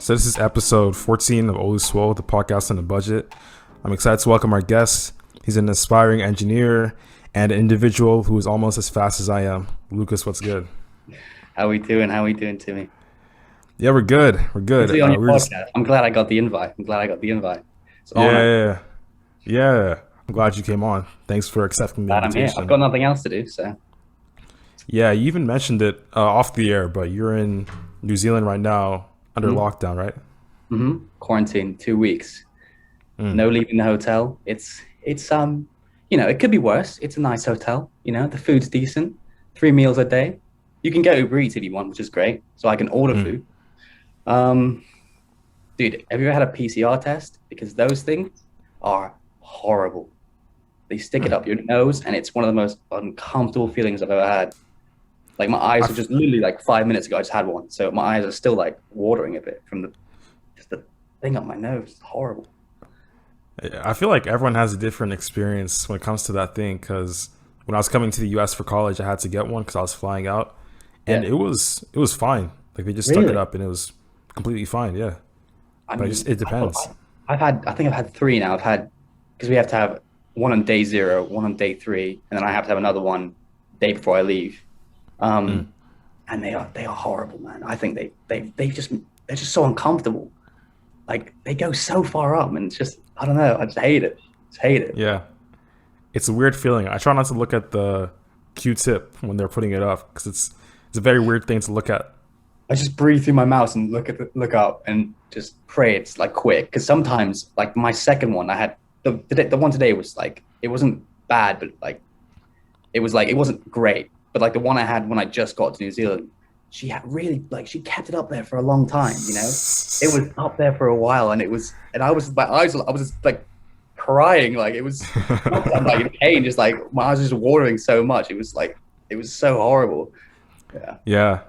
So this is episode 14 of Oluswole, the podcast on the budget. I'm excited to welcome our guest. He's an aspiring engineer and an individual who is almost as fast as I am. Lucas, what's good? How we doing? How we doing, Timmy? Yeah, we're good. We're good. On your podcast. I'm glad I got the invite. It's an honor. Yeah. I'm glad you came on. Thanks for accepting the invitation. I'm here. I've got nothing else to do, so. Yeah, you even mentioned it off the air, but you're in New Zealand right now under lockdown, right? Quarantine, 2 weeks. No leaving the hotel. It's it could be worse. It's a nice hotel. The food's decent. 3 meals a day. You can get Uber Eats if you want, which is great. So I can order food. Dude, have you ever had a PCR test? Because those things are horrible. They stick it up your nose, and it's one of the most uncomfortable feelings I've ever had. Like, my eyes are just literally, like, 5 minutes ago I just had one. So my eyes are still, like, watering a bit from the thing up my nose. It's horrible. I feel like everyone has a different experience when it comes to that thing, because when I was coming to the U.S. for college, I had to get one because I was flying out, and it was fine. Like, they just stuck it up, and it was completely fine. Yeah, it depends. I think I've had 3 now. Because we have to have one on day 0, one on day 3, and then I have to have another one day before I leave. And they are horrible, man. I think they're just so uncomfortable. Like, they go so far up, and it's just, I don't know. I just hate it. Yeah, it's a weird feeling. I try not to look at the Q-tip when they're putting it up, because it's a very weird thing to look at. I just breathe through my mouth and look up and just pray it's like quick. Because sometimes, like, my second one, I had the one today was like, it wasn't bad, but like it wasn't great. But like the one I had when I just got to New Zealand, she had really, like, she kept it up there for a long time. It was up there for a while, and I was just like crying, like it was not like in pain, just like my eyes were just watering so much. It was so horrible. Yeah,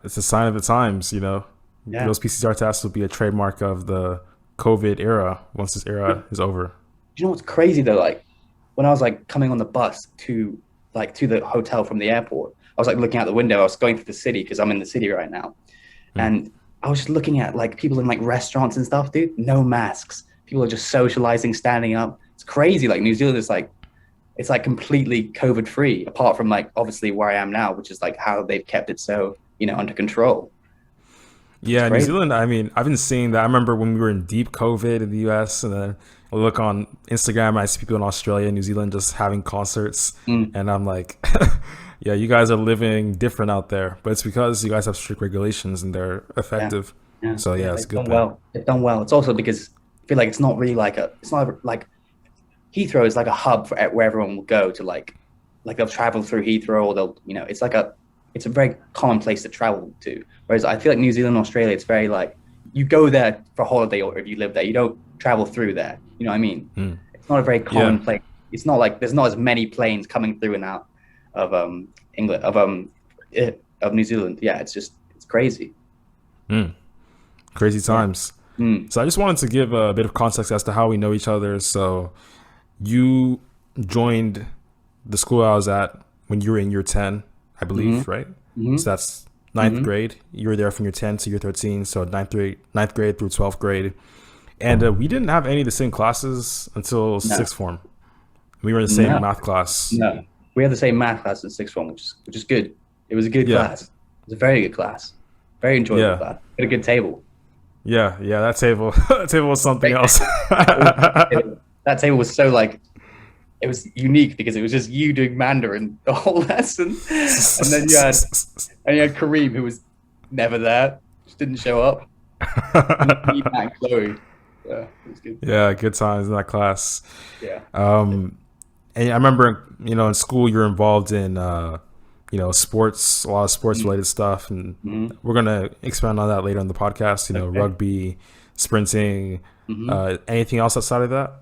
it's a sign of the times. Those PCR tests will be a trademark of the COVID era once this era is over. You know what's crazy though? Like, when I was like coming on the bus to the hotel from the airport, I was like looking out the window. I was going through the city because I'm in the city right now. And I was just looking at like people in like restaurants and stuff, dude. No masks. People are just socializing, standing up. It's crazy. Like, New Zealand is like, it's like completely COVID free, apart from like obviously where I am now, which is like how they've kept it so, under control. Yeah, New Zealand, I mean, I've been seeing that. I remember when we were in deep COVID in the US, and then I look on Instagram, I see people in Australia and New Zealand just having concerts, and I'm like, yeah, you guys are living different out there, but it's because you guys have strict regulations and they're effective. Yeah. So yeah, it's good. They've done well. It's also because I feel like it's not like Heathrow is like a hub for where everyone will go to, like they'll travel through Heathrow, or they'll, it's a very common place to travel to. Whereas I feel like New Zealand and Australia, it's very like, you go there for holiday, or if you live there, you don't travel through there. You know what I mean? It's not a very common place. It's not like there's not as many planes coming through and out of England, of New Zealand. Yeah, it's crazy. Crazy times. So I just wanted to give a bit of context as to how we know each other. So you joined the school I was at when you were in year 10, I believe, right? So that's ninth grade. You were there from year 10 to year 13, so ninth grade through 12th grade. And we didn't have any of the same classes until sixth form. We were in the same math class. No, we had the same math class in sixth form, which is good. It was a good class. It was a very good class. Very enjoyable class. We had a good table. Yeah, that table was something else. That table was so, like, it was unique because it was just you doing Mandarin the whole lesson, and then you had Kareem, who was never there, just didn't show up. And Chloe. Yeah, it was good. Yeah, good times in that class. Yeah. And I remember, in school you were involved in, sports, a lot of sports related stuff, and we're gonna expand on that later on the podcast. Rugby, sprinting, anything else outside of that?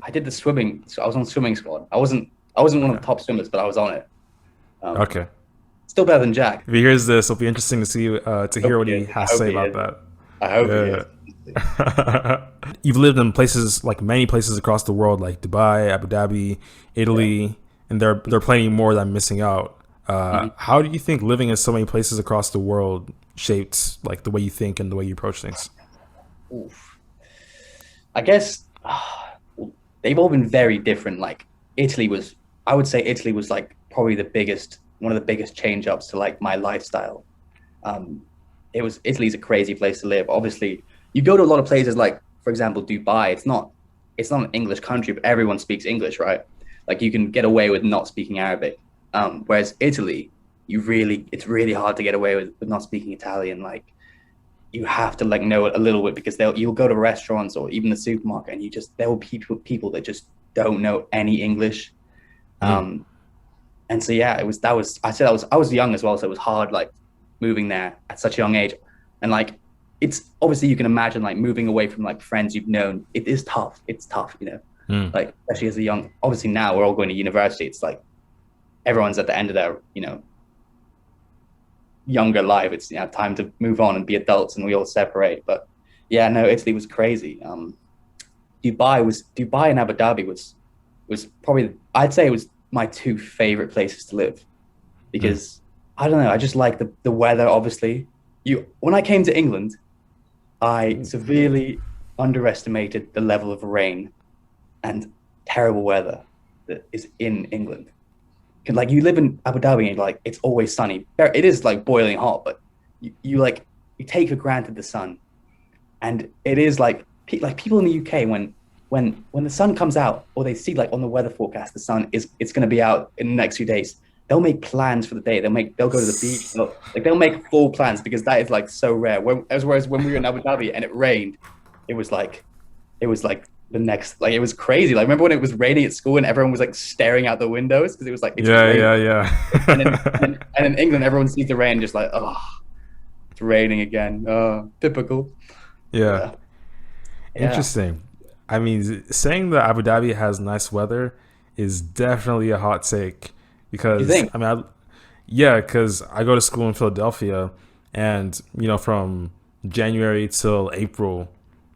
I did the swimming. So I was on the swimming squad. I wasn't one of the top swimmers, but I was on it. Okay. Still better than Jack. If he hears this, it'll be interesting to see hear what he has to say about that. I hope he is. You've lived in many places across the world, like Dubai, Abu Dhabi, Italy, and there are plenty more that I'm missing out. How do you think living in so many places across the world shaped like the way you think and the way you approach things? Oof. I guess they've all been very different. Like Italy was, I would say Italy was like probably one of the biggest change ups to like my lifestyle. Um, Italy's a crazy place to live. Obviously, you go to a lot of places like, for example, Dubai. It's not an English country, but everyone speaks English, right? Like you can get away with not speaking Arabic. Whereas Italy, it's really hard to get away with not speaking Italian. Like you have to like know it a little bit because you'll go to restaurants or even the supermarket and there will be people that just don't know any English. Um, and so yeah, I was young as well, so it was hard like moving there at such a young age. And like it's obviously you can imagine like moving away from like friends you've known. It is tough. It's tough, you know. Like especially as a young obviously now we're all going to university. It's like everyone's at the end of their, you know, younger life. It's time to move on and be adults and we all separate. But yeah, no, Italy was crazy. Dubai and Abu Dhabi was probably I'd say it was my two favorite places to live because I don't know, I just like the weather. Obviously, when I came to England, I severely underestimated the level of rain and terrible weather that is in England. Like you live in Abu Dhabi and like it's always sunny. It is like boiling hot, but you take for granted the sun, and it is like people in the UK when the sun comes out or they see like on the weather forecast it's going to be out in the next few days. They'll make plans for the day. They'll go to the beach. They'll make full plans because that is like so rare. Whereas when we were in Abu Dhabi and it rained, it was like the next, like it was crazy. Like remember when it was raining at school and everyone was like staring out the windows because it was like yeah. and in England everyone sees the rain just like, oh, it's raining again. Oh, typical. Yeah. Interesting. I mean, saying that Abu Dhabi has nice weather is definitely a hot take because you think? I mean, because I go to school in Philadelphia, and you know, from January till April,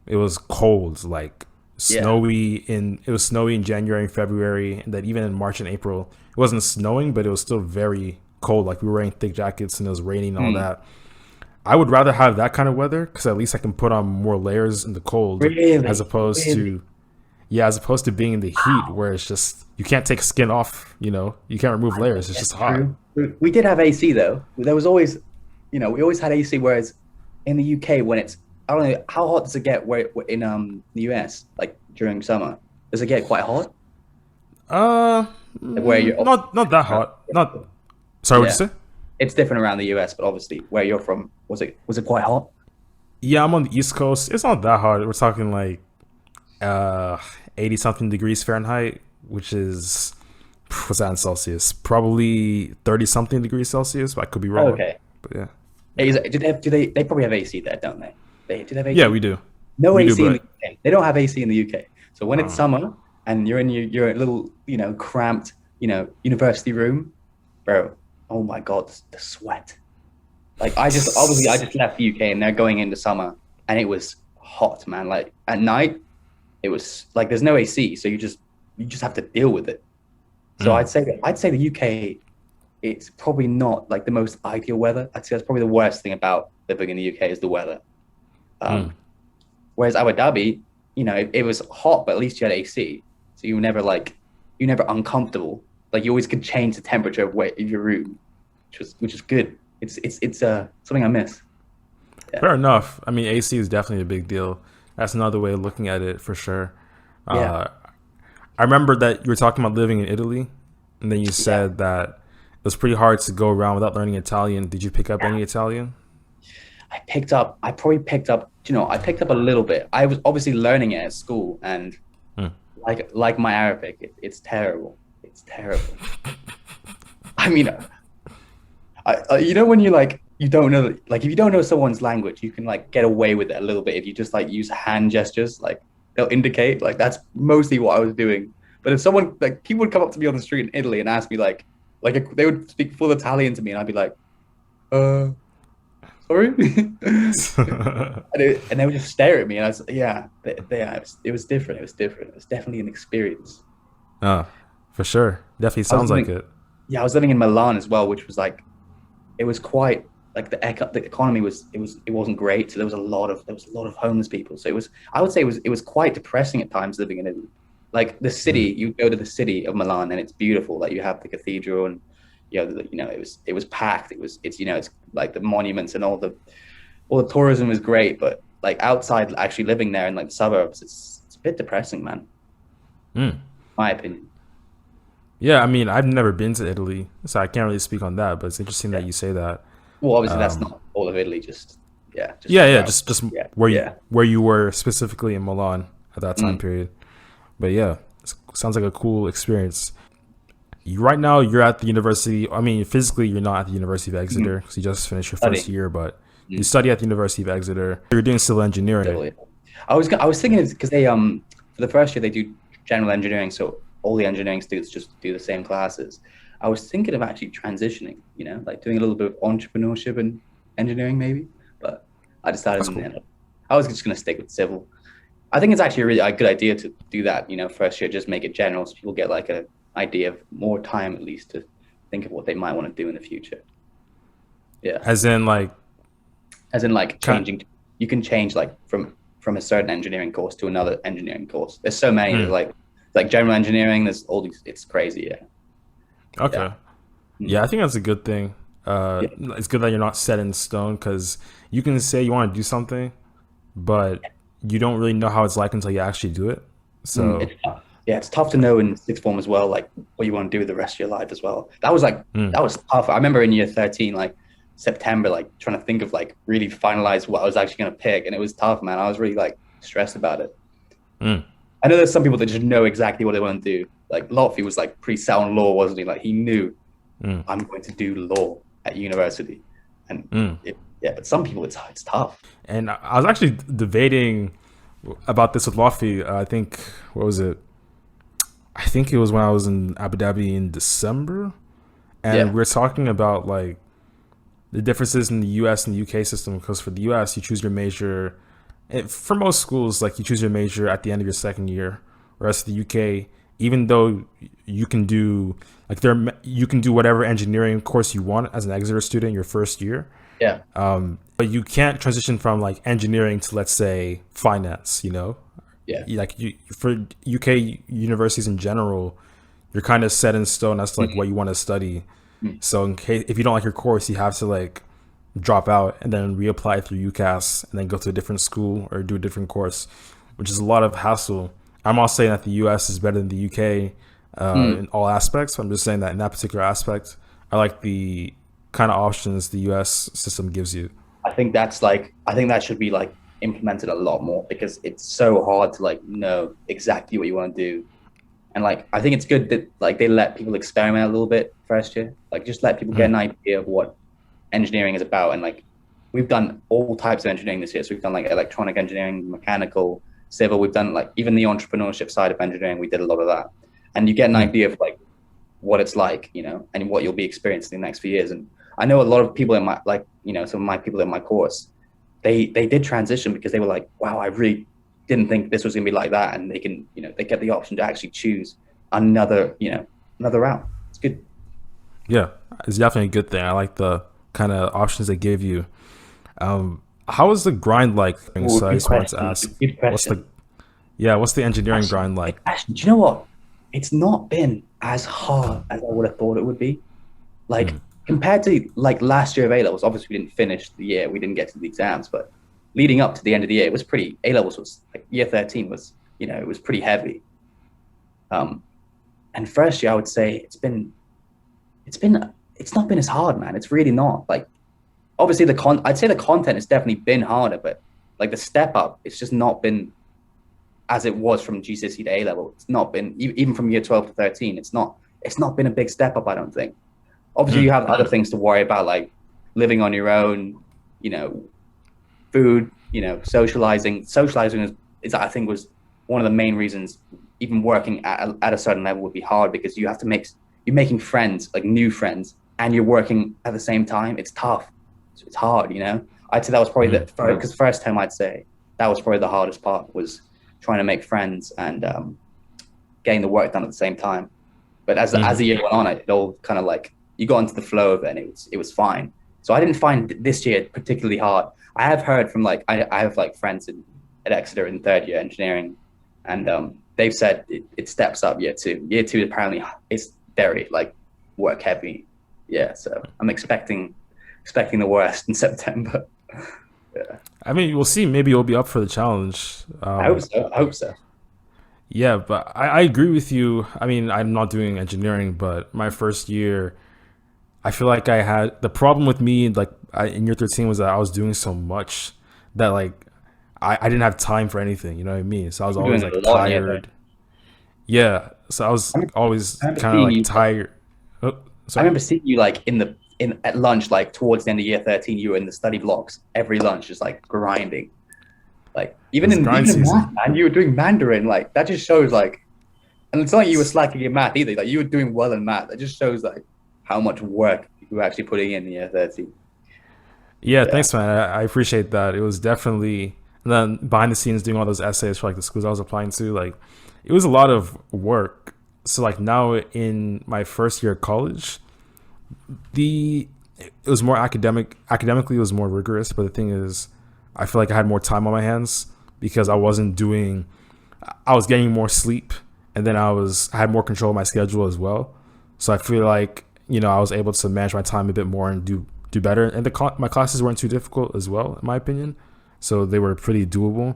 it was cold, like snowy it was snowy in January and February, and then even in March and April, it wasn't snowing, but it was still very cold. Like we were wearing thick jackets and it was raining and all that. I would rather have that kind of weather because at least I can put on more layers in the cold, as opposed to being in the heat where it's just you can't take skin off. You know, you can't remove layers. It's just hot. We did have AC though. There was always, you know, we always had AC. Whereas in the UK, when it's I don't know how hot does it get in the US like during summer? Does it get quite hot? Where you're not that hot. Not sorry, what did you say? It's different around the US, but obviously where you're from, was it quite hot? Yeah, I'm on the East Coast. It's not that hot. We're talking like 80 something degrees Fahrenheit, which is what's that in Celsius? Probably 30 something degrees Celsius, but I could be wrong. Okay. But yeah. They probably have AC there, don't they? Do they have AC? Yeah, we do. No AC in the UK. They don't have AC in the UK. So when it's summer and you're in your little, you know, cramped, you know, university room, bro, oh my God, the sweat. Like I just left the UK and they're going into summer and it was hot, man. Like at night, it was like there's no AC, so you just have to deal with it. So I'd say the UK, it's probably not like the most ideal weather. I'd say that's probably the worst thing about living in the UK is the weather. Whereas Abu Dhabi, you know, it was hot, but at least you had AC, so you were never uncomfortable. Like you always could change the temperature of your room, which is good. It's something I miss. Yeah. Fair enough. I mean, AC is definitely a big deal. That's another way of looking at it for sure. I remember that you were talking about living in Italy, and then you said that it was pretty hard to go around without learning Italian. Did you pick up any Italian? I picked up a little bit. I was obviously learning it at school, and like my Arabic, it's terrible. It's terrible. I mean, you know when you like you don't know, like if you don't know someone's language, you can like get away with it a little bit if you just like use hand gestures, like they'll indicate. Like that's mostly what I was doing. But if someone like people would come up to me on the street in Italy and ask me like they would speak full Italian to me, and I'd be like, sorry, and they would just stare at me, and I was it was different. It was different. It was definitely an experience. For sure, definitely sounds like it. Yeah, I was living in Milan as well, which was like, it was quite like the economy it wasn't great. So there was a lot of homeless people. So I would say it was quite depressing at times living in Italy. Like the city, Mm. you go to the city of Milan and it's beautiful. Like you have the cathedral and it was packed. It's like the monuments and all the tourism is great, but like outside actually living there in like the suburbs, it's a bit depressing, man. Mm. My opinion. Yeah, I mean, I've never been to Italy, so I can't really speak on that. But it's interesting that Yeah. you say that. Well, obviously that's Um, not all of Italy. Just yeah, just yeah, yeah, where. just Yeah, where yeah. you were specifically in Milan at that time Mm, period. But yeah, sounds like a cool experience. Right now, you're at the university. I mean, physically, you're not at the University of mm. Exeter because you just finished your first Studying. year, but you Mm. study at the University of Exeter. You're doing civil engineering. Totally. I was thinking it's because they for the first year they do general engineering, so all the engineering students just do the same classes. I was thinking of actually transitioning, like doing a little bit of entrepreneurship and engineering maybe, but I decided That's in the cool. end I was just going to stick with civil. I think it's actually a really a good idea to do that, first year, just make it general so people get like a idea of more time at least to think of what they might want to do in the future. Yeah. As in, like, As in like kind. changing, you can change like from a certain engineering course to another engineering course. There's so many. There's Mm, like general engineering. There's all these. It's crazy. Yeah, yeah, okay. mm, Yeah, I think that's a good thing. yeah. It's good that you're not set in stone because you can say you want to do something, but you don't really know how it's like until you actually do it. So, It's tough. Yeah, it's tough to know in sixth form as well, like what you want to do with the rest of your life as well. That mm, was tough. I remember in year 13, like September, like trying to think of like really finalize what I was actually going to pick, and it was tough, man. I was really like stressed about it. mm, I know there's some people that just know exactly what they want to do. Like Lotfi was like pretty set on law, wasn't he? Like he knew mm, I'm going to do law at university, and mm. yeah. But some people, it's tough. And I was actually debating about this with Luffy. I think, what was it? I think it was when I was in Abu Dhabi in December, and Yeah, we were talking about like the differences in the U.S. and the U.K. system. Because for the U.S., you choose your major. For most schools, like you choose your major at the end of your second year, whereas the UK, even though you can do you can do whatever engineering course you want as an Exeter student your first year, yeah, but you can't transition from like engineering to, let's say, finance. yeah. Like for UK universities in general, you're kind of set in stone as to like what Mm-hmm. you want to study. Mm-hmm. So in case if you don't like your course, you have to like drop out and then reapply through UCAS and then go to a different school or do a different course, which is a lot of hassle. I'm not saying that the US is better than the UK Mm. in all aspects. I'm just saying that in that particular aspect, I like the kind of options the US system gives you. I think that should be like implemented a lot more because it's so hard to like know exactly what you want to do. And like I think it's good that like they let people experiment a little bit first year. Like just let people get Mm, an idea of what engineering is about. And like we've done all types of engineering this year. So we've done like electronic engineering, mechanical, civil. We've done like even the entrepreneurship side of engineering. We did a lot of that. And you get an mm, idea of like what it's like, and what you'll be experiencing in the next few years. And I know a lot of people in my like, some of my people in my course, they did transition because they were like, wow, I really didn't think this was gonna be like that. And they can, they get the option to actually choose another, another route. It's good. yeah, it's definitely a good thing. I like the kind of options they give you. How is the grind like? Oh, So I good just wanted to question. ask, Good what's the question. what's the engineering grind like? Actually, do you know what? It's not been as hard as I would have thought it would be. Like Mm, compared to like last year of A levels, obviously we didn't finish the year, we didn't get to the exams, but leading up to the end of the year, it was pretty. A levels was like year 13 was, it was pretty heavy. Um, and first year, I would say it's not been as hard, man. It's really not. Like obviously I'd say the content has definitely been harder, but like the step up, it's just not been as it was from GCSE to A level. It's not been even from year 12 to 13. It's not been a big step up. I don't think. Obviously, you mm, have other things to worry about, like living on your own, you know, food, socializing. Socializing is I think was one of the main reasons even working at a certain level would be hard because you're making friends, like new friends, and you're working at the same time. It's tough. It's hard, I'd say that was probably mm, because first time I'd say that was probably the hardest part was trying to make friends and getting the work done at the same time. But as mm, the year went on, it all kind of like you got into the flow of it, and it was fine. So I didn't find this year particularly hard. I have heard from like I have like friends at Exeter in third year engineering, and they've said it steps up year two. Year two apparently is very like work heavy. Yeah, so I'm expecting the worst in September. Yeah, I mean, we'll see. Maybe you'll be up for the challenge. I hope so. I hope so. Yeah, but I agree with you. I mean, I'm not doing engineering, but my first year, I feel like I had the problem with me, like in year 13, was that I was doing so much that like I didn't have time for anything. You know what I mean? So I was You're always doing a like lot, yeah. tired. Yeah, so I was always I remember kind of seeing like you. tired. Oh, I sorry. remember seeing you like in at lunch, like towards the end of year 13. You were in the study blocks every lunch, just like grinding. Like It was grind even in math, season. man, you were doing Mandarin. Like that just shows like, and it's not like you were slacking in math either. Like you were doing well in math. That just shows like how much work you were actually putting in year 13. Yeah, Yeah, thanks, man. I appreciate that. It was definitely, and then behind the scenes doing all those essays for like the schools I was applying to. Like, it was a lot of work. So like now in my first year of college, it was more academic. Academically, it was more rigorous. But the thing is, I feel like I had more time on my hands because I wasn't doing. I was getting more sleep, and then I had more control of my schedule as well. So I feel like I was able to manage my time a bit more and do better. And my classes weren't too difficult as well, in my opinion. So they were pretty doable.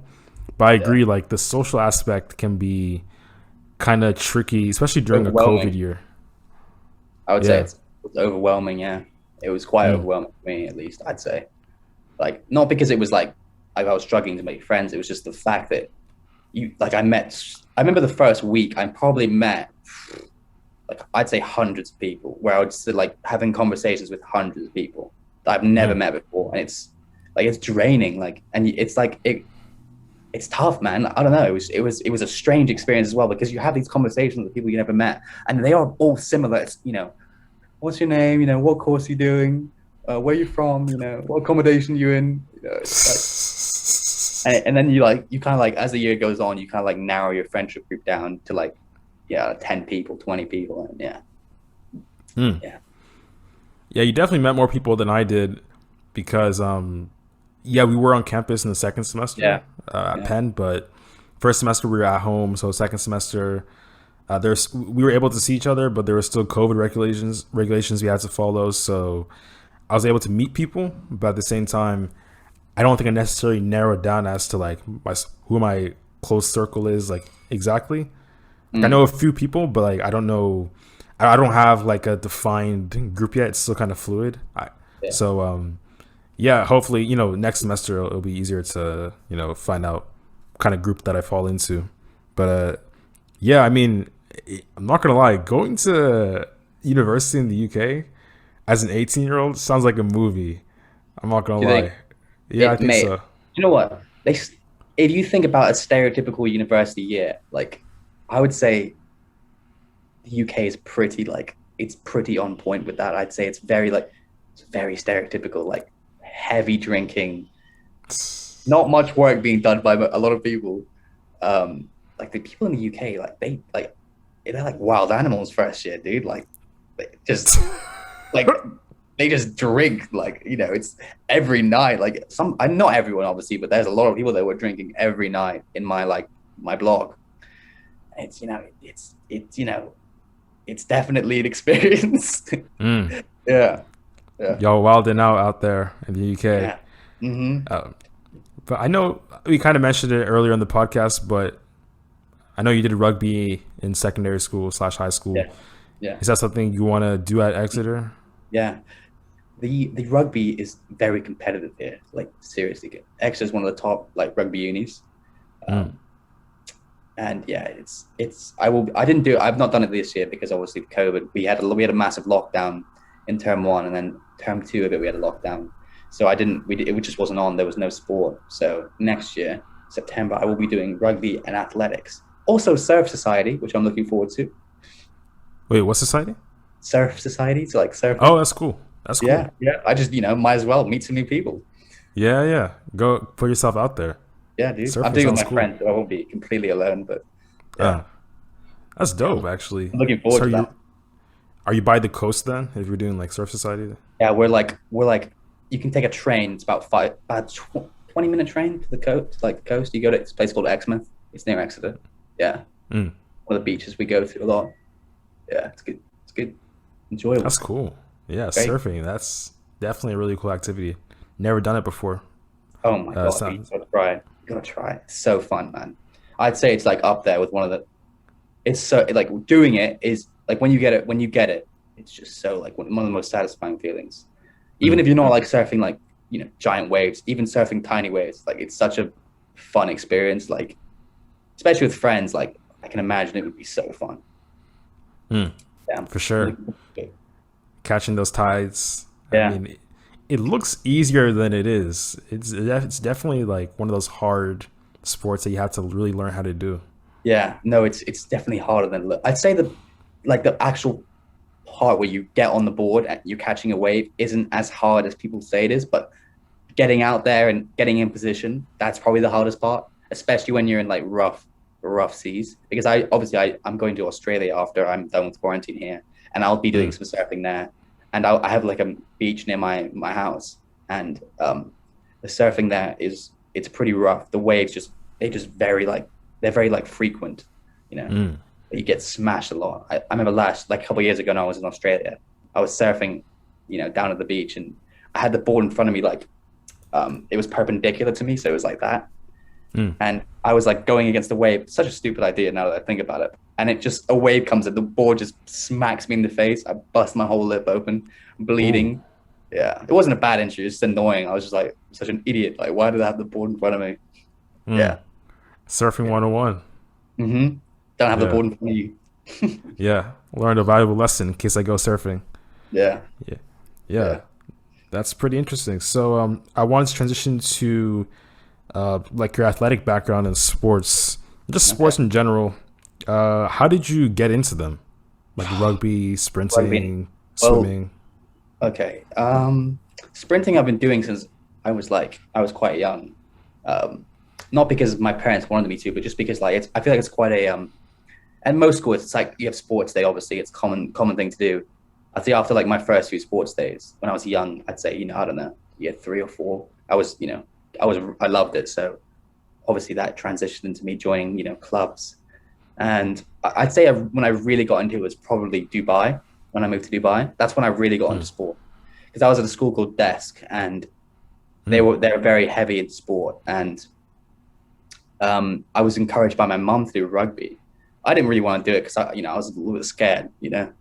But I yeah. agree, like the social aspect can be kind of tricky, especially during a COVID Overwhelming. year. I would say Yeah. it's overwhelming. Yeah, it was quite Mm. overwhelming for me at least. I'd say like not because it was like I was struggling to make friends. It was just the fact that you like I met. I remember the first week I probably met like I'd say hundreds of people where I would sit like having conversations with hundreds of people that I've never Mm. met before, and it's draining. Like, and it's like it's tough, man. I don't know. It was a strange experience as well because you have these conversations with people you never met, and they are all similar. It's what's your name? What course are you doing? Where you from? What accommodation you in? It's like, and then you kind of like as the year goes on, you kind of like narrow your friendship group down to like 10 people, 20 people, and Mm. yeah, Yeah, you definitely met more people than I did because yeah, we were on campus in the second semester yeah, at yeah, Penn, but first semester we were at home. So second semester, we were able to see each other, but there were still COVID regulations we had to follow. So I was able to meet people, but at the same time, I don't think I necessarily narrowed down as to like who my close circle is like exactly. Like I know mm, a few people, but like I don't know. I don't have like a defined group yet. It's still kind of fluid. yeah. So yeah, hopefully next semester it'll be easier to find out kind of group that I fall into. But yeah, I mean, I'm not gonna lie. Going to university in the UK as an 18-year-old sounds like a movie. I'm not gonna Do you think lie. Yeah, I think mate? so. You know what? If you think about a stereotypical university year, like I would say the UK is pretty like it's pretty on point with that. I'd say it's very stereotypical, like heavy drinking, not much work being done by a lot of people. Like the people in the UK, they're like wild animals first year, dude. Like they just like they just drink like it's every night. Like not everyone obviously, but there's a lot of people that were drinking every night in my blog. And it's definitely an experience. Mm. Yeah, yeah, Y'all wilding out there in the UK. yeah. Hmm. But I know we kind of mentioned it earlier in the podcast, but I know you did rugby in secondary school / high school. Yeah, yeah, Is that something you want to do at Exeter? yeah. The rugby is very competitive here. Like seriously, Exeter is one of the top like rugby unis. Mm. Um, and yeah, I didn't do it. I've not done it this year because obviously COVID. We had a massive lockdown in term one, and then term two of it we had a lockdown. So I didn't. It just wasn't on. There was no sport. So next year, September, I will be doing rugby and athletics. Also surf society, which I'm looking forward to. Wait, what society? Surf society, so like Oh, surfing. that's cool. That's Yeah, cool. yeah. I just might as well meet some new people. Yeah, yeah. Go put yourself out there. Yeah, dude. I'm Surfing doing it sounds with my cool. friends, so I won't be completely alone. But yeah, Uh, that's yeah. dope, actually. I'm looking forward So to you, that. Are you by the coast then? If you're doing like surf society? Yeah, we're like you can take a train. It's about 20-minute train to the coast. To like the coast, you go to this place called Exmouth. It's near Exeter. Yeah, Mm, one of the beaches we go to a lot. Yeah, it's good. It's good. Enjoyable. that's cool. Yeah, Great. surfing. That's definitely a really cool activity. Never done it before. Oh my God, you Sounds. gotta try it. You gotta try it. It's so fun, man. I'd say it's like up there with one of the. It's so like doing it is like when you get it, it's just so like one of the most satisfying feelings. Even Mm, if you're not like surfing like giant waves, even surfing tiny waves, like it's such a fun experience. Like especially with friends, like I can imagine it would be so fun. mm, Yeah, for really sure. cool. Catching those tides. I Yeah, mean, it looks easier than it is. It's definitely like one of those hard sports that you have to really learn how to do. yeah. No, it's definitely harder than I'd say the actual part where you get on the board and you're catching a wave isn't as hard as people say it is, but getting out there and getting in position, that's probably the hardest part, especially when you're in like rough seas. Because I'm going to Australia after I'm done with quarantine here, and I'll be doing Mm, some surfing there. And I have like a beach near my house, and the surfing there it's pretty rough. The waves just they're very like frequent, you know. mm, You get smashed a lot. I remember like a couple of years ago when I was in Australia, I was surfing, down at the beach, and I had the board in front of me like it was perpendicular to me, so it was like that. mm. And I was like going against the wave. Such a stupid idea now that I think about it. And it just a wave comes and the board just smacks me in the face. I bust my whole lip open, Ooh. bleeding. Yeah, it wasn't a bad injury. It's just annoying. I was just like such an idiot. Like, why did I have the board in front of me? Mm. Yeah, Surfing yeah. 101. Don't have the Yeah. board in front of you. Yeah. Learned a valuable lesson in case I go surfing. Yeah, Yeah. Yeah. yeah. That's pretty interesting. So I wanted to transition to like your athletic background in sports, just Okay. sports in general. How did you get into them? Like rugby, Rugby. sprinting, Well, swimming. okay. Sprinting I've been doing since I was quite young. Um, Not because my parents wanted me to, but just because I feel like it's quite a and most schools it's like you have sports day. Obviously, it's common thing to do. I'd say after like my first few sports days when I was young, I'd say I don't know, year 3 or 4. I loved it. So obviously that transitioned into me joining clubs. And I'd say when I really got into it was probably Dubai. When I moved to Dubai, that's when I really got into Mm, sport because I was at a school called Desk, and mm, they're very heavy in sport. And I was encouraged by my mum to do rugby. I didn't really want to do it because I was a little bit scared. mm,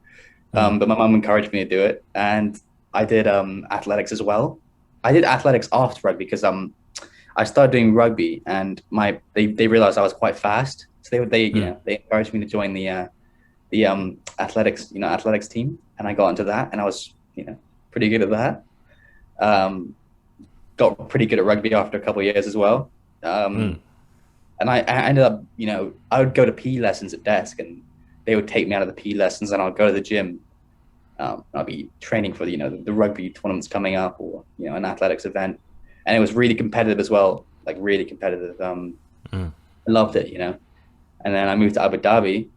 But my mum encouraged me to do it, and I did athletics as well. I did athletics after rugby because I started doing rugby, and they realized I was quite fast, so mm. they encouraged me to join the athletics team, and I got into that, and I was pretty good at that. Um, Got pretty good at rugby after a couple of years as well. Mm. Um, and I ended up, I would go to PE lessons at Desk, and they would take me out of the PE lessons, and I'll go to the gym. I'll be training for the rugby tournaments coming up, or an athletics event, and it was really competitive as well, like really competitive. Mm. I loved it. And then I moved to Abu Dhabi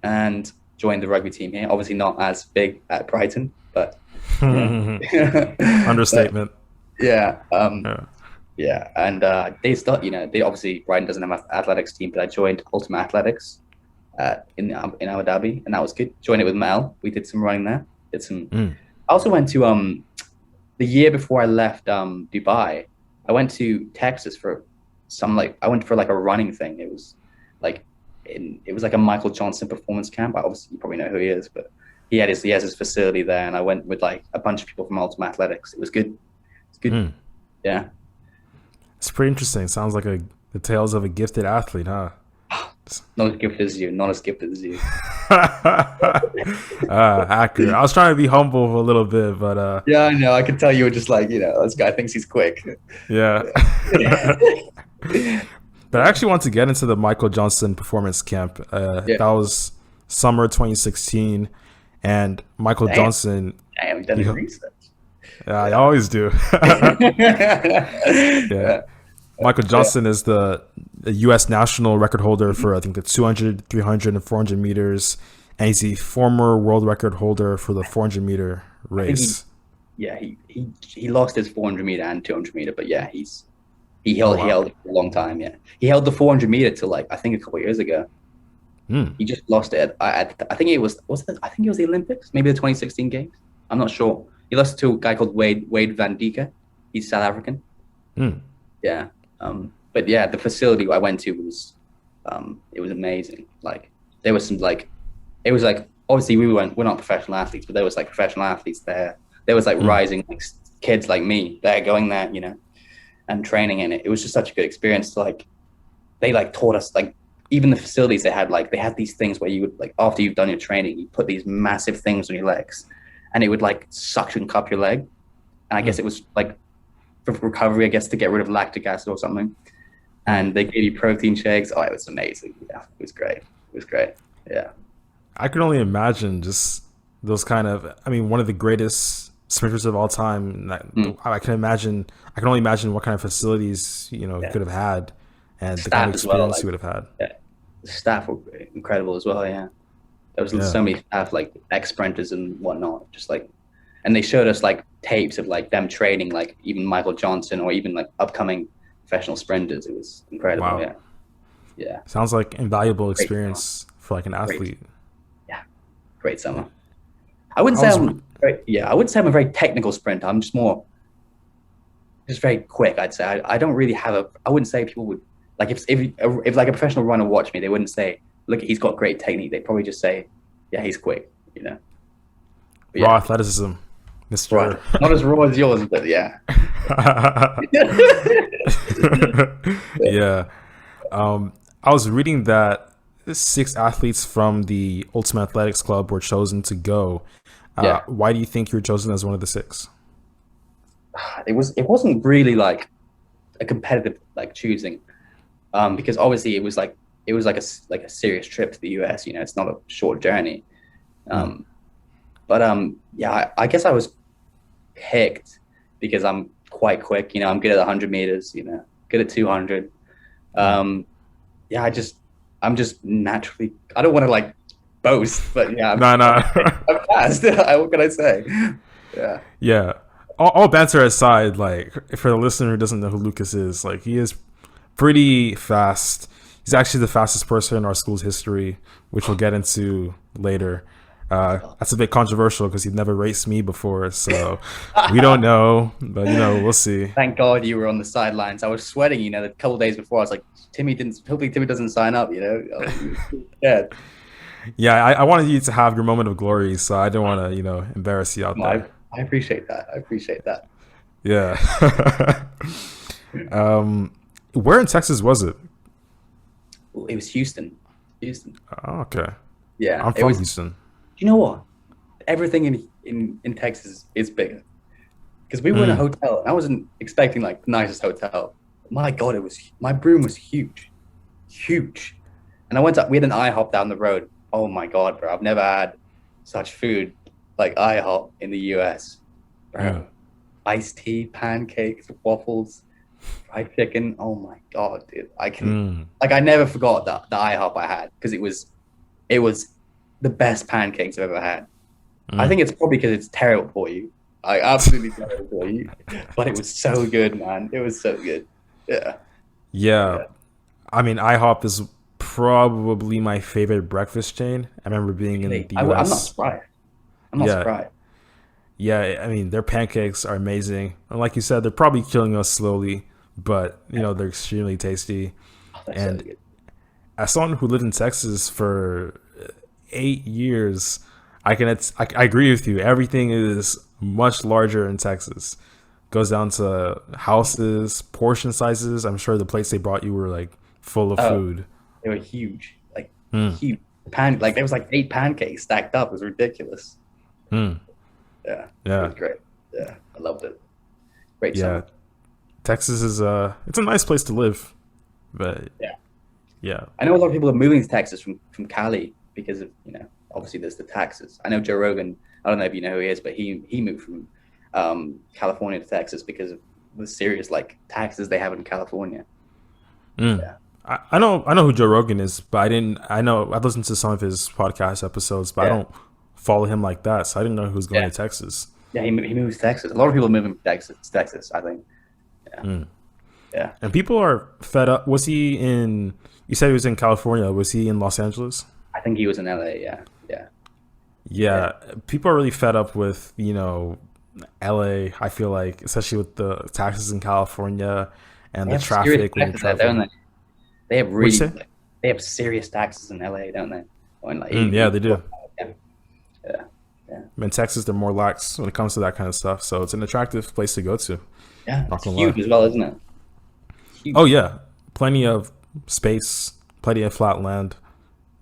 and joined the rugby team here. Obviously not as big at Brighton, but but Understatement. yeah, Yeah. yeah. And they obviously Brighton doesn't have an athletics team, but I joined Ultimate Athletics in Abu Dhabi, and that was good. Joined it with Mel. We did some running there. Did some. Mm, I also went to the year before I left Dubai. I went to Texas for I went for like a running thing. It was like it was like a Michael Johnson performance camp. Obviously, you probably know who he is, but he has his facility there, and I went with like a bunch of people from Ultimate Athletics. It was good. It's good. mm. Yeah. It's pretty interesting. Sounds like the tales of a gifted athlete, huh? Not as gifted as you. Not as gifted as you. Accurate. I was trying to be humble a little bit, but Yeah, I know. I can tell you were just like, this guy thinks he's quick. yeah. Yeah. But I actually want to get into the Michael Johnson performance camp. Yeah. That was summer 2016, and Michael Damn. Johnson. Damn, done He, his research. I Yeah. always do. Yeah. Yeah. Michael Yeah. Johnson is the U.S. national record holder for I think the 200, 300, and 400 meters, and he's the former world record holder for the 400-meter I think he race. yeah he lost his 400 meter and 200 meter, but yeah, Oh he wow. held it for a long time. Yeah, he held the 400 meter till like I think a couple of years ago. Hmm. He just lost it. I think it was it, I think it was the Olympics, maybe the 2016 games. I'm not sure. He lost to a guy called Wade Van Dijk. He's South African. Hmm. Yeah. But yeah, the facility I went to was it was amazing. Like there was some like it was like obviously we're not professional athletes, but there was like professional athletes there. There was like Hmm. rising like kids like me that are going there, you know, and training in it. It was just such a good experience to like they like taught us like even the facilities they had like they had these things where you would like after you've done your training you put these massive things on your legs and it would like suction cup your leg and I Hmm. guess it was like for recovery I guess to get rid of lactic acid or something Hmm. and they gave you protein shakes. Oh, it was amazing. Yeah, it was great. It was great. Yeah. I can only imagine just those kind of. I mean, one of the greatest sprinters of all time. Mm, I can imagine. I can only imagine what kind of facilities he yeah. could have had, and the kind of Staff as well. experience he Like, would have had. yeah, the staff were incredible as well. Yeah, there was Yeah. so many staff like ex sprinters and whatnot. Just like, and they showed us like tapes of like them training, like even Michael Johnson or even like upcoming professional sprinters. It was incredible. Wow. Yeah, yeah. Sounds like invaluable Great summer. experience for like an Great. athlete. Yeah, great summer. I wouldn't I say was. Re- I'm. Yeah, I wouldn't say I'm a very technical sprinter. I'm just more just very quick. I'd say I don't really have a. I wouldn't say people would like if like a professional runner watched me, they wouldn't say, "Look, he's got great technique." They'd probably just say, "Yeah, he's quick." You know. But Raw yeah, athleticism, right. Mister. Not as raw as yours, but yeah. Yeah. I was reading that 6 athletes from the Ultimate Athletics Club were chosen to go. Yeah. Why do you think you were chosen as one of the 6? It wasn't really like a competitive like choosing, because obviously it was like a serious trip to the US. You know, it's not a short journey. Mm. Um, but yeah, I guess I was picked because I'm quite quick. You know, I'm good at 100 meters. You know, good at 200. Mm. Um, yeah, I'm just naturally. I don't want to like boast, but yeah, No, no. I'm fast. What can I say? Yeah. Yeah. All banter aside, like for the listener who doesn't know who Lucas is, like he is pretty fast. He's actually the fastest person in our school's history, which we'll get into later. That's a bit controversial because he'd never raced me before, so we don't know, but we'll see. Thank God you were on the sidelines. I was sweating, you know, the couple of days before. I was like, hopefully Timmy doesn't sign up, you know. Yeah. Yeah, I wanted you to have your moment of glory, so I didn't want to, embarrass you out No, there. I appreciate that. I appreciate that. Yeah. Where in Texas was it? It was Houston. Houston. Oh, okay. Yeah. I'm It from was, Houston. you know what? Everything in Texas is bigger. Because we were in a Mm. hotel. And I wasn't expecting like the nicest hotel. My God, my room was huge. Huge. And we had an IHOP down the road. Oh my God, bro. I've never had such food like IHOP in the US. Mm. Bro. Iced tea, pancakes, waffles, fried chicken. Oh my God, dude. Mm. I never forgot the IHOP I had because it was the best pancakes I've ever had. I Mm. think it's probably because it's terrible for you. I absolutely terrible for you. But it was so good, man. It was so good. Yeah. Yeah. Yeah. I mean, IHOP is probably my favorite breakfast chain. I remember being in Really. the I'm not US. surprised. I'm not Yeah. surprised. Yeah. I mean, their pancakes are amazing. And like you said, they're probably killing us slowly, but, they're extremely tasty. Oh, they're so And good. as someone who lived in Texas for 8 years, I agree with you. Everything is much larger in Texas. Goes down to houses, portion sizes. I'm sure the plates they brought you were like full of Oh, food. they were huge. Like Mm. huge. Like there was like 8 pancakes stacked up. It was ridiculous. Mm. Yeah. It Yeah, was great. Yeah. I loved it. Great yeah. summer. Texas is it's a nice place to live, but Yeah. yeah. I know a lot of people are moving to Texas from Cali because of, you know, obviously there's the taxes. I know Joe Rogan, I don't know if you know who he is, but he moved from California to Texas because of the serious like taxes they have in California. Mm. Yeah. I know who Joe Rogan is, but I know I've listened to some of his podcast episodes, but I Yeah, don't follow him like that, so I didn't know who was going yeah, to Texas. yeah. He moved to Texas. A lot of people moving to Texas. I think. Yeah, Mm. yeah. And people are fed up. Was he in? You said he was in California. Was he in Los Angeles? I think he was in LA. Yeah, yeah, yeah. Yeah, people are really fed up with LA. I feel like, especially with the taxes in California and They the have serious traffic when you're taxes there, don't traveling. they? They have What'd you really say? like, they have serious taxes in LA, don't they? When like Yeah, they do. yeah, yeah, yeah. In Texas, they're more lax when it comes to that kind of stuff. So it's an attractive place to go to. Yeah, Not it's gonna lie. huge as well, isn't it? Oh Huge. yeah, plenty of space, plenty of flat land.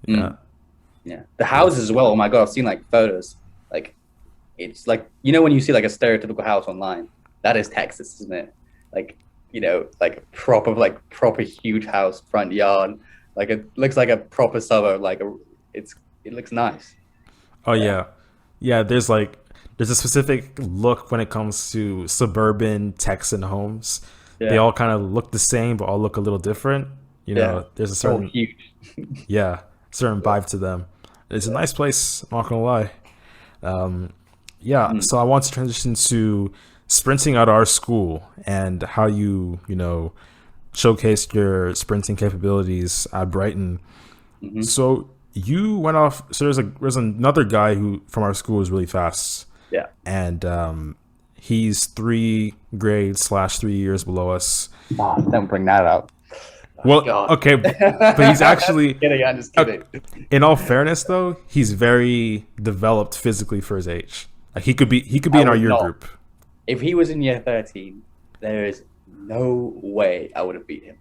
Yeah, Mm, yeah. The houses as well. Oh my God, I've seen like photos. Like it's like when you see like a stereotypical house online, that is Texas, isn't it? Like like proper huge house, front yard. Like it looks like a proper suburb. It looks nice. Oh Yeah, yeah, yeah. There's a specific look when it comes to suburban Texan homes. They yeah, all kind of look the same, but all look a little different. yeah. There's a They're all certain huge. yeah, certain Yeah, vibe to them. It's a yeah. nice place. I'm not gonna lie. Um, yeah. Mm, So I want to transition to sprinting at our school and how showcased your sprinting capabilities at Brighton. hmm. So you went off. So there's another guy who from our school who's really fast, Yeah. and he's 3 grades/3 years below us. Oh, don't bring that up. Oh, Well, God. okay, but he's Just actually, kidding. I'm just uh, kidding. in all fairness, though, he's very developed physically for his age. Like he could be I in our would year not. group. If he was in year 13, there is no way I would have beat him.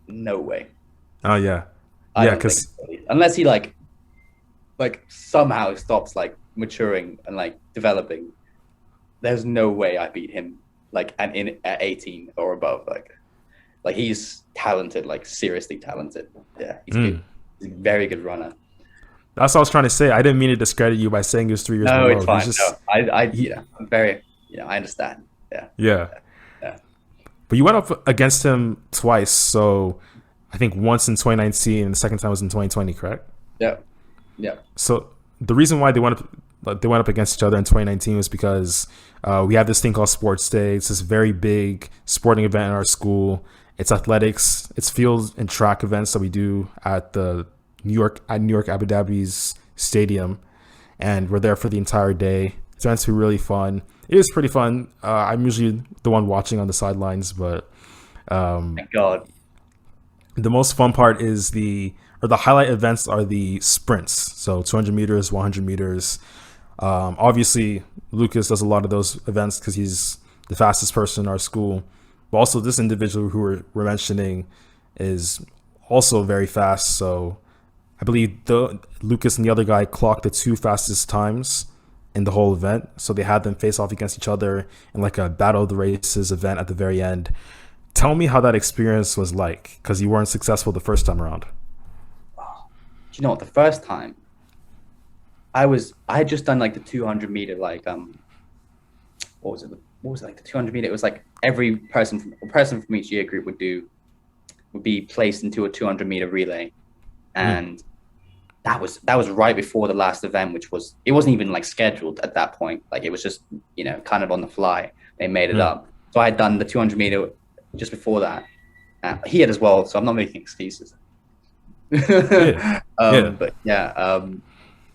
No way. Oh yeah, I yeah, don't think because so. Unless he like somehow stops like maturing and like developing. There's no way I beat him like at 18 or above. Like he's talented, like seriously talented. Yeah, he's good. He's a very good runner. that's what I was trying to say. I didn't mean to discredit you by saying he was 3 years No, it's below. He's fine. just No, I he, I'm very, I understand. Yeah, yeah. yeah, But you went up against him twice. So I think once in 2019 and the second time was in 2020, correct? yeah, yeah. So the reason why they went up against each other in 2019 was because we have this thing called Sports Day. It's this very big sporting event in our school. It's athletics, it's field and track events that we do at the New York Abu Dhabi's stadium, and we're there for the entire day. It's meant to be really fun. It is pretty fun. I'm usually the one watching on the sidelines, but Thank God. the most fun part is the highlight events are the sprints. So 200 meters, 100 meters. Obviously, Lucas does a lot of those events because he's the fastest person in our school. But also, this individual who we're mentioning is also very fast. So I believe the Lucas and the other guy clocked the two fastest times in the whole event. So they had them face off against each other in like a battle of the races event at the very end. Tell me how that experience was like, because you weren't successful the first time around. Do you know what? The first time I had just done like the 200 meter what was it? What was it, like the 200 meter? It was like every person from each year group would be placed into a 200 meter relay, Mm, and that was right before the last event, which was it wasn't even like scheduled at that point. Like it was just kind of on the fly. They made it mm. up. So I had done the 200 meter just before that. He had as well, so I'm not making excuses. Yeah, yeah. But yeah,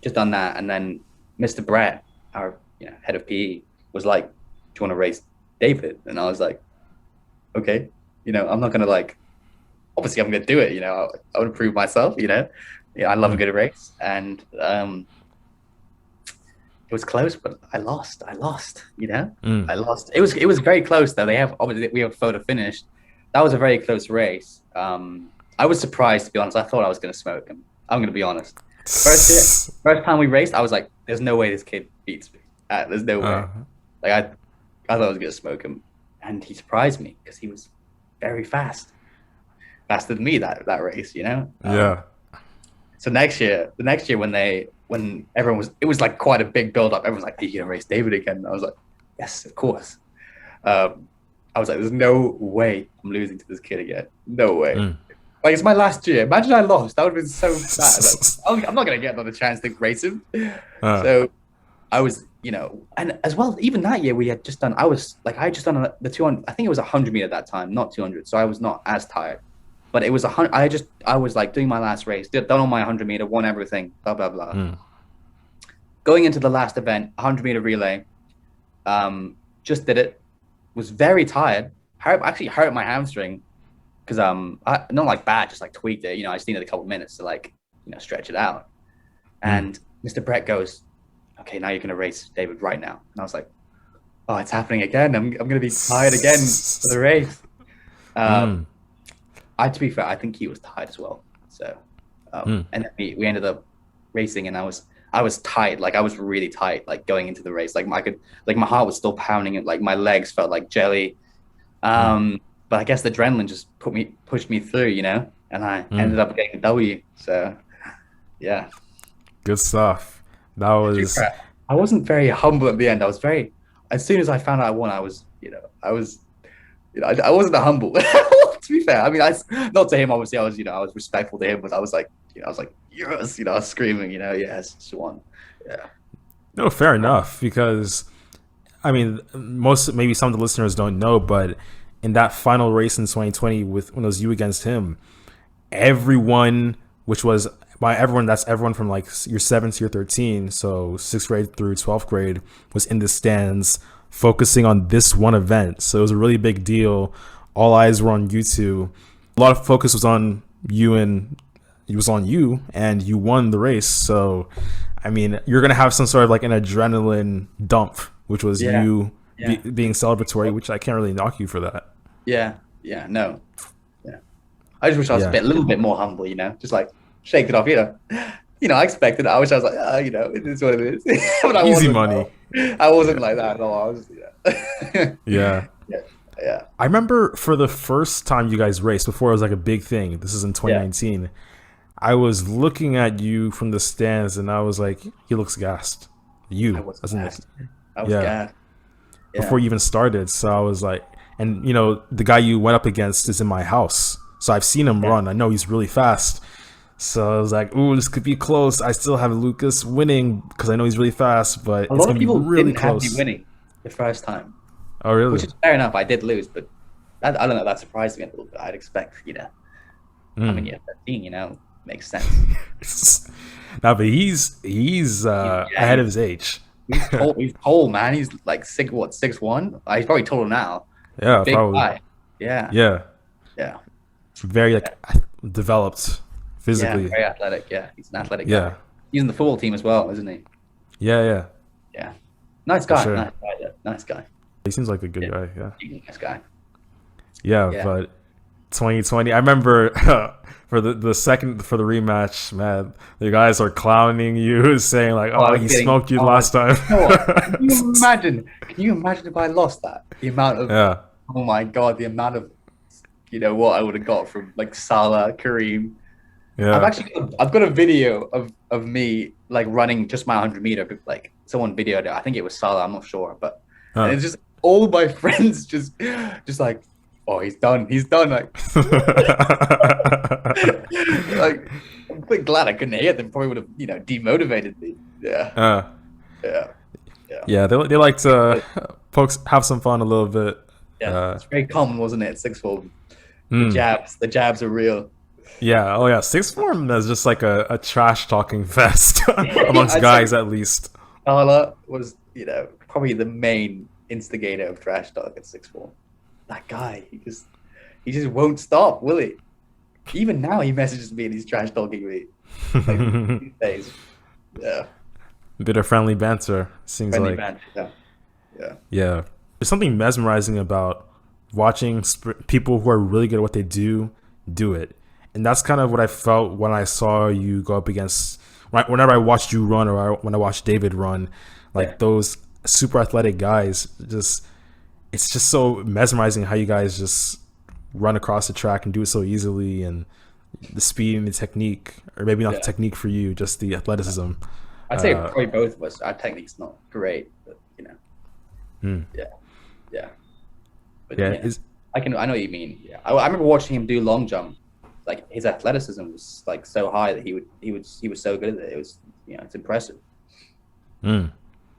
just done that, and then Mr. Brett, our head of PE, was like, "Do you want to race David?" And I was like, "Okay, I'm not gonna like. Obviously, I'm gonna do it. I want to prove myself. I love a Mm, good race, and it was close, but I lost. I lost. mm. I lost. It was very close though. Obviously we have a photo finished. That was a very close race. I was surprised, to be honest. I thought I was gonna smoke him. I'm gonna be honest. First time we raced, I was like, "There's no way this kid beats me. There's no way." Uh, Like I thought I was gonna smoke him, and he surprised me because he was very fast, faster than me that race. yeah. So the next year when everyone it was like quite a big build up. Everyone's like, "Are you gonna race David again?" And I was like, "Yes, of course." I was like, "There's no way I'm losing to this kid again. No way." Mm. Like it's my last year. Imagine I lost. That would have been so bad. Like, I'm not gonna get another chance to race him. Uh, So I was, and as well, even that year we had just done. I had just done the 200. I think it was 100 meter at that time, not 200. So I was not as tired. But it was 100. I was like doing my last race, done all my 100 meter, won everything, blah blah blah. Going into the last event, 100 meter relay, just did it. Was very tired. Actually hurt my hamstring because not like bad, just like tweaked it. I just needed a couple minutes to like stretch it out. And Mr. Brett goes, "Okay, now you're gonna race David right now." And I was like, "Oh, it's happening again. I'm gonna be tired again for the race." To be fair, I think he was tired as well. So, and then we ended up racing, and I was tight. Like I was really tight. Like going into the race, like my heart was still pounding, and like my legs felt like jelly. But I guess the adrenaline just pushed me through, and I ended up getting a W. So, yeah. Good stuff. That was. I wasn't very humble at the end. As soon as I found out I won, I wasn't that humble. To be fair, I mean, not to him. Obviously, I was respectful to him, but I was like, yes, I was screaming, yes, she won. Yeah. No, fair enough. Because, I mean, maybe some of the listeners don't know, but in that final race in 2020, when it was you against him, everyone, which was by everyone, that's everyone from like year 7 to year 13, so 6th grade through 12th grade, was in the stands focusing on this one event. So it was a really big deal. All eyes were on you two. A lot of focus was on you, and it was on you, and you won the race. So, I mean, you're gonna have some sort of like an adrenaline dump, which was you being celebratory, which I can't really knock you for that. Yeah, no, yeah. I just wish I was a little bit more humble, just like shake it off, I expected it. I wish I was like, it is what it is. But easy money. I wasn't like that at all. I was, yeah. I remember for the first time you guys raced, before it was like a big thing, this is in 2019, I was looking at you from the stands and I was like, he looks gassed. I was gassed. Yeah. Before you even started. So I was like, and the guy you went up against is in my house. So I've seen him run. I know he's really fast. So I was like, ooh, this could be close. I still have Lucas winning because I know he's really fast, but it's going to be really close. Have me winning the first time. Oh, really? Which is fair enough. I did lose, but I don't know. That surprised me a little bit. I'd expect, I mean, 13, makes sense. No, but he's ahead of his age. He's tall, man. He's like 6'1". He's probably taller now. Yeah, big probably. Guy. Yeah. Very developed physically. Yeah, very athletic. Yeah, he's an athletic guy. He's in the football team as well, isn't he? Yeah. Nice guy. Sure. Nice guy. He seems like a good guy. Yeah. Nice guy. Yeah, but 2020. I remember for the rematch, man, the guys are clowning you, saying like, "Oh, he smoked you last time." Can you imagine if I lost that? The amount of oh my god, the amount of what I would have got from like Salah, Kareem. Yeah. I've got a video of me like running just my 100 meter. Like someone videoed it. I think it was Salah. I'm not sure, but and it's just all my friends just like, oh, he's done. Like, like I'm quite glad I couldn't hit them. Probably would have demotivated me. Yeah. They like to folks have some fun a little bit. Yeah, it's very common, wasn't it? Sixth form. The jabs are real. Yeah. Oh yeah. Sixth form is just like a trash talking fest amongst guys, at least. Salah was probably the main instigator of trash talk at sixth form. That guy, he just won't stop, will he? Even now, he messages me and he's trash talking me. Like, these days. Yeah. A bit of friendly banter. Seems friendly like. Banter, yeah. There's something mesmerizing about watching people who are really good at what they do it, and that's kind of what I felt when I saw you go up against. Whenever I watched you run, or when I watched David run, like those super athletic guys, it's just so mesmerizing how you guys just run across the track and do it so easily, and the speed and the technique, or maybe not the technique for you, just the athleticism. I'd say probably both of us. Our technique's not great, but But I know what you mean. Yeah, I remember watching him do long jump. like his athleticism was like so high that he was so good at it. It was, it's impressive. Mm.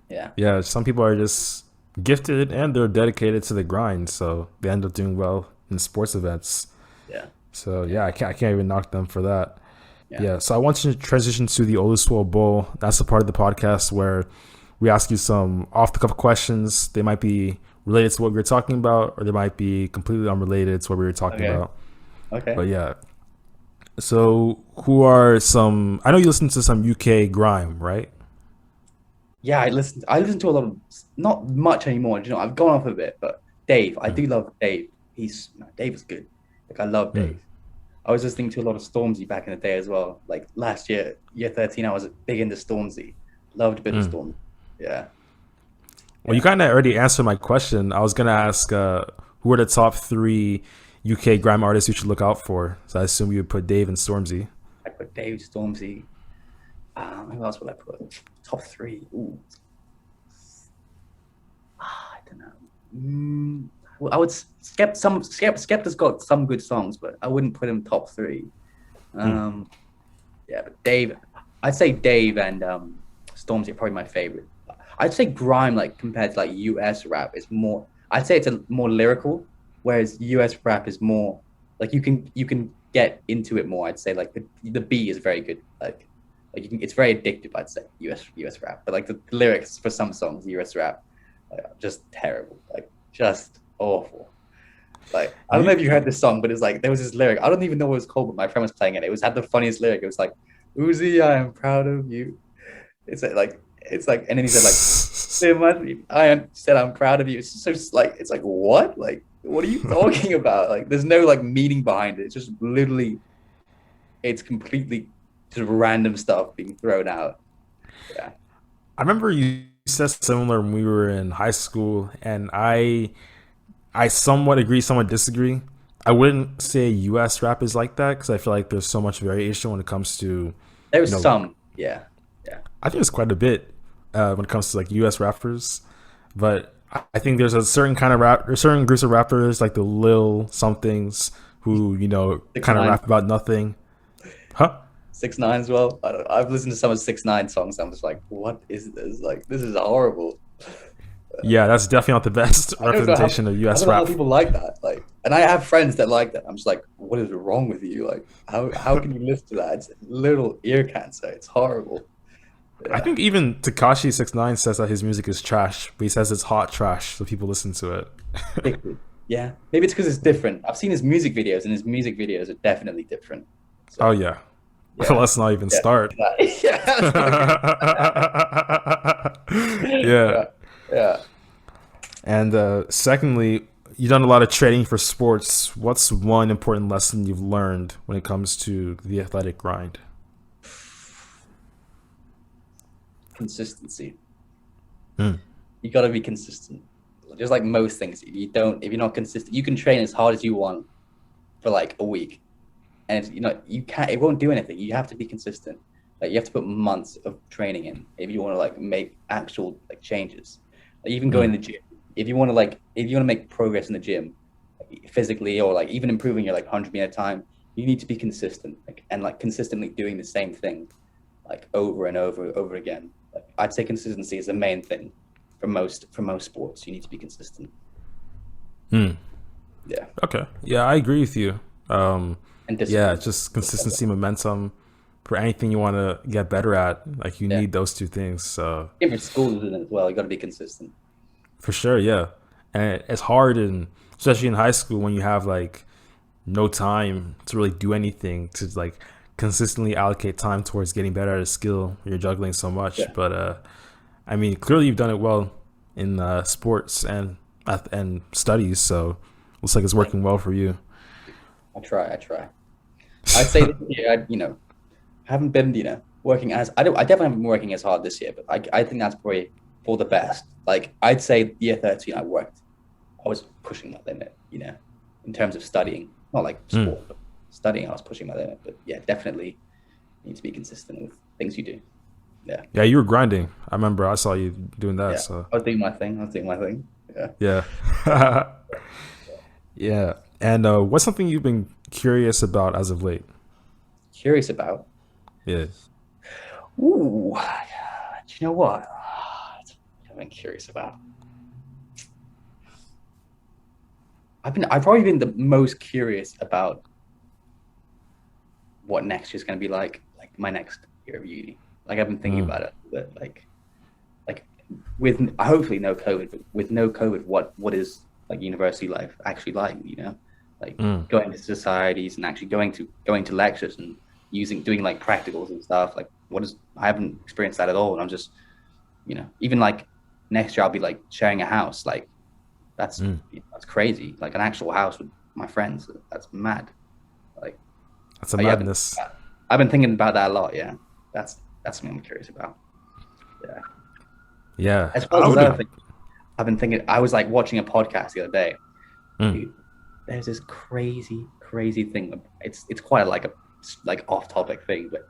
Yeah. Yeah, some people are just gifted and they're dedicated to the grind, so they end up doing well in sports events. Yeah. So yeah, I can't even knock them for that. Yeah. Yeah, so I want you to transition to the Oluswole Bowl. That's the part of the podcast where we ask you some off the cuff questions. They might be related to what we were talking about, or they might be completely unrelated to what we were talking Okay. about. Okay. But yeah, so who are some? I know you listen to some UK grime, right? Yeah, I listen to a lot of, not much anymore. I've gone off a bit, but Dave, I Mm. do love Dave. Dave is good. Like I love Mm. Dave. I was listening to a lot of Stormzy back in the day as well. Like last year, year 13, I was big into Stormzy. Loved a bit of Mm. Stormzy. Yeah. Well, you Yeah. kind of already answered my question. I was gonna ask who are the top three UK grime artists you should look out for. So I assume you would put Dave and Stormzy. I put Dave, Stormzy. Who else would I put? Top three. Ooh. I don't know. Well, I would Skepta's got some good songs, but I wouldn't put him top three. Mm. Um, yeah, but Dave, I'd say Dave and Stormzy are probably my favorite. I'd say grime, like compared to like US rap, is more. I'd say it's a more lyrical, whereas US rap is more like you can get into it more. I'd say like the beat is very good. It's very addictive. I'd say US rap, but like the lyrics for some songs, US rap, like, are just terrible. Like just awful. Like I don't know You, if you heard this song, but it's like there was this lyric. I don't even know what it was called, but my friend was playing it. It was had the funniest lyric. It was like, "Uzi, I am proud of you." It's like, and then he said like, I said I'm proud of you. It's just like it's like what are you talking about? Like there's no like meaning behind it. It's just literally it's completely just random stuff being thrown out. Yeah. I remember you said similar when we were in high school, and I somewhat agree, somewhat disagree. I wouldn't say U.S. rap is like that because I feel like there's so much variation when it comes to, There you was know, some. Yeah. Yeah. I think it's quite a bit when it comes to like U.S. rappers, but I think there's a certain kind of rap, there's certain groups of rappers like the Lil somethings who Six kind of nine. rap about nothing, huh? 6ix9ine as well. I've listened to some of 6ix9ine songs. I'm just like, what is this? Like, this is horrible. Yeah, that's definitely not the best I don't know how representation of I U.S. don't know how rap. people like that. Like, and I have friends that like that. I'm just like, what is wrong with you? Like, how can you listen to that? It's little ear cancer. It's horrible. I Yeah. think even Takashi 69 says that his music is trash, but he says it's hot trash, so people listen to it. Addicted. Yeah. Maybe it's because it's different. I've seen his music videos, and his music videos are definitely different. Oh So yeah. yeah. Let's not even Yeah. start. Yeah. Yeah. Yeah. Yeah. And secondly, you've done a lot of training for sports. What's one important lesson you've learned when it comes to the athletic grind? Consistency. Mm. You got to be consistent. Just like most things, if you're not consistent, you can train as hard as you want for like a week, and you can't. It won't do anything. You have to be consistent. Like you have to put months of training in if you want to like make actual like changes. Like even going Mm. to the gym, if you want to make progress in the gym, like, physically or like even improving your like 100-meter time, you need to be consistent and like consistently doing the same thing like over and over again. Like I'd say consistency is the main thing for most sports. You need to be consistent. Mm. Yeah, Okay. Yeah, I agree with you. and Yeah, discipline. just consistency, momentum for anything you want to get better at. Like you Yeah, need those two things. So different schools in it as well. You got to be consistent. for sure, yeah. And it's hard, and especially in high school when you have like no time to really do anything to like consistently allocate time towards getting better at a skill. You're juggling so much, Yeah, but I mean, clearly you've done it well in sports and studies. So looks like it's thank working well for you. you. I try. I try. I'd say this year, haven't been, working as I definitely haven't been working as hard this year, but I think that's probably for the best. Like I'd say year 13, I was pushing my limit, in terms of studying, not like Mm. sport, but studying, I was pushing my limit. But yeah, definitely need to be consistent with things you do. Yeah, Yeah, you were grinding. I remember I saw you doing that. yeah. So I was doing my thing. I was doing my thing. Yeah. yeah, yeah. And what's something you've been curious about as of late? Curious about. Yeah. Ooh, do you know what? I've been curious about. I've probably been the most curious about what next year's gonna be like my next year of uni. Like I've been thinking Mm. about it, but like with hopefully no COVID, but with no COVID, what is like university life actually like? You know, like Mm. going to societies and actually going to lectures and doing like practicals and stuff. Like what is I haven't experienced that at all, and I'm just even like next year I'll be like sharing a house. Like that's Mm. that's crazy. Like an actual house with my friends. That's mad. Like That's a yeah, madness. I've been thinking about that a lot. Yeah, that's something I'm curious about. Yeah. Yeah. As well I as would. other things, I've been thinking. I was like watching a podcast the other day. Mm. Dude, there's this crazy thing. It's quite like off topic thing, but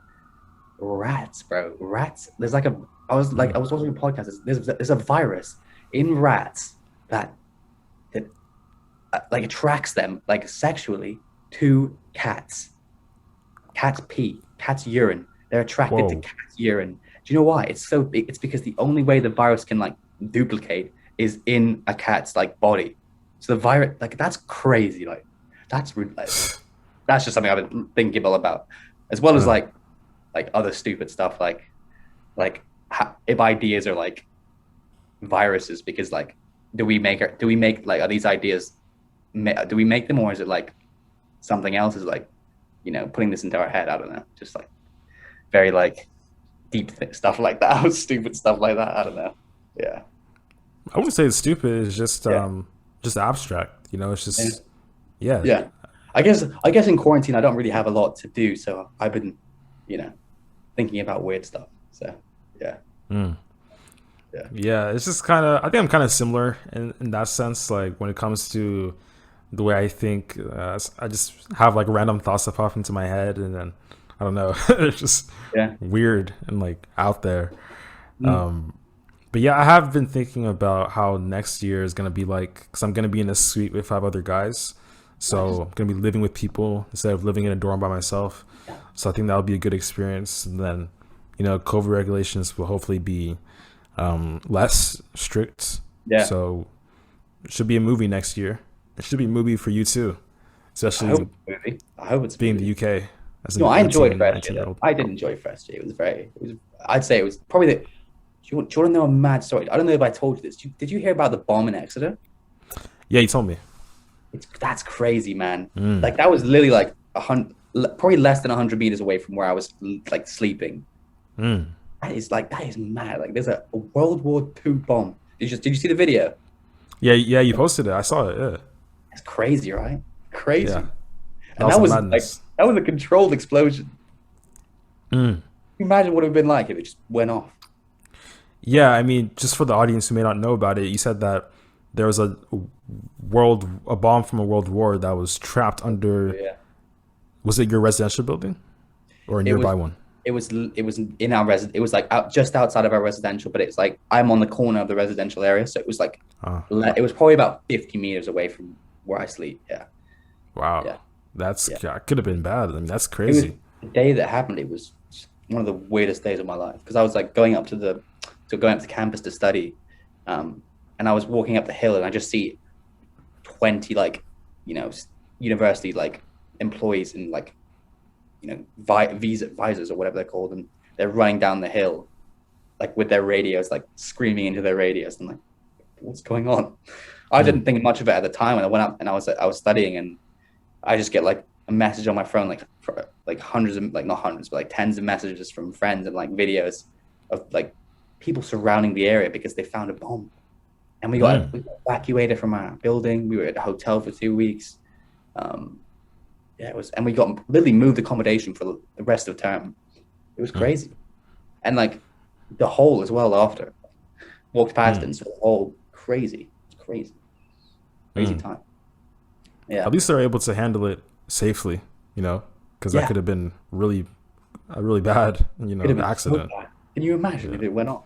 rats, bro, rats. There's like a. I was watching a podcast. There's a virus in rats that like attracts them like sexually to cats. Cats pee, cats urine. They're attracted to Whoa. cats urine. Do you know why? It's so big. It's because the only way the virus can like duplicate is in a cat's like body. So the virus, like that's crazy. Like like, that's just something I've been thinking about, as well as Uh, like other stupid stuff if ideas are like viruses because like do we make like are these ideas do we make them or is it like something else is like putting this into our head. I don't know, just like very like stuff like that stupid stuff like that. I don't know. Yeah. I wouldn't say it's stupid. It's Yeah. just abstract. You know, it's Yeah. just yeah. Yeah. I guess in quarantine I don't really have a lot to do, so I've been you know thinking about weird stuff. So yeah. Mm. Yeah. Yeah, it's just kind of. I think I'm kind of similar in that sense. Like when it comes to the way I think, I just have like random thoughts that pop into my head, and then I don't know. It's just Yeah. weird and like out there. Mm. But yeah, I have been thinking about how next year is gonna be like, because I'm gonna be in a suite with 5 other guys, Nice. so I'm gonna be living with people instead of living in a dorm by myself. Yeah. So I think that'll be a good experience. And then, COVID regulations will hopefully be less strict. Yeah. So it should be a movie next year. It should be a movie for you too, I hope especially it's a movie. I hope it's a being movie. the UK as No, an I 18 enjoyed and first 19 year year though. old. I did enjoy first year. It was I'd say it was probably the do you want to know a mad story? I don't know if I told you this. Did you hear about the bomb in Exeter? Yeah, you told me. That's crazy, man. Mm. Like that was literally like probably less than 100 meters away from where I was like sleeping. Mm. That is mad. Like there's a World War II bomb. Did you see the video? Yeah, yeah, you posted it. I saw it. Yeah, It's crazy, right? yeah, Crazy. that And was some madness. that was a controlled explosion. Mm. Imagine what it would have been like if it just went off. Yeah, I mean, just for the audience who may not know about it, you said that there was a bomb from a world war that was trapped under. Yeah. Was it your residential building or a It was nearby one? it was in our it was like just outside of our residential, but it's like I'm on the corner of the residential area, so it was like Ah, it was probably about 50 meters away from where I sleep. Yeah. wow, Yeah. that's Yeah. yeah, could have been bad. I mean, that's It was crazy. the day that happened. It was one of the weirdest days of my life because I was like going up to campus to study, and I was walking up the hill and I just see 20 like university like employees in like visors or whatever they're called, and they're running down the hill like with their radios, like screaming into their radios. And like, what's going on? I didn't think much of it at the time. When I went up and I was studying, and I just get like a message on my phone, like hundreds of like not hundreds, but like tens of messages from friends and like videos of like people surrounding the area because they found a bomb. And we got evacuated from our building. We were at a hotel for 2 weeks. Yeah, it was, and we got literally moved accommodation for the rest of the term. It was crazy, and like the hole as well. After walked past it and saw the hole. Crazy, it's crazy time. Yeah, At least they're able to handle it safely, because that Yeah. could have been really bad, Could have been so accident. bad. Can you imagine if it went off?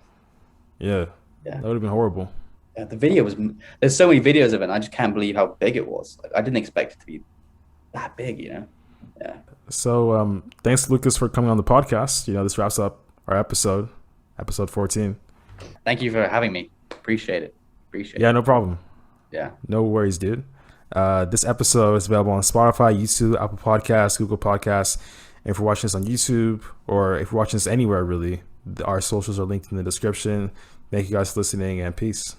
Yeah, Yeah. that would have been horrible. Yeah, the video was. There's so many videos of it. And I just can't believe how big it was. Like, I didn't expect it to be that big, you know? Yeah. So thanks, Lucas, for coming on the podcast. This wraps up our episode 14. Thank you for having me. Appreciate it. Yeah, no problem. Yeah. No worries, dude. This episode is available on Spotify, YouTube, Apple Podcasts, Google Podcasts. And if you're watching this on YouTube, or if you're watching this anywhere, really, our socials are linked in the description. Thank you guys for listening, and peace.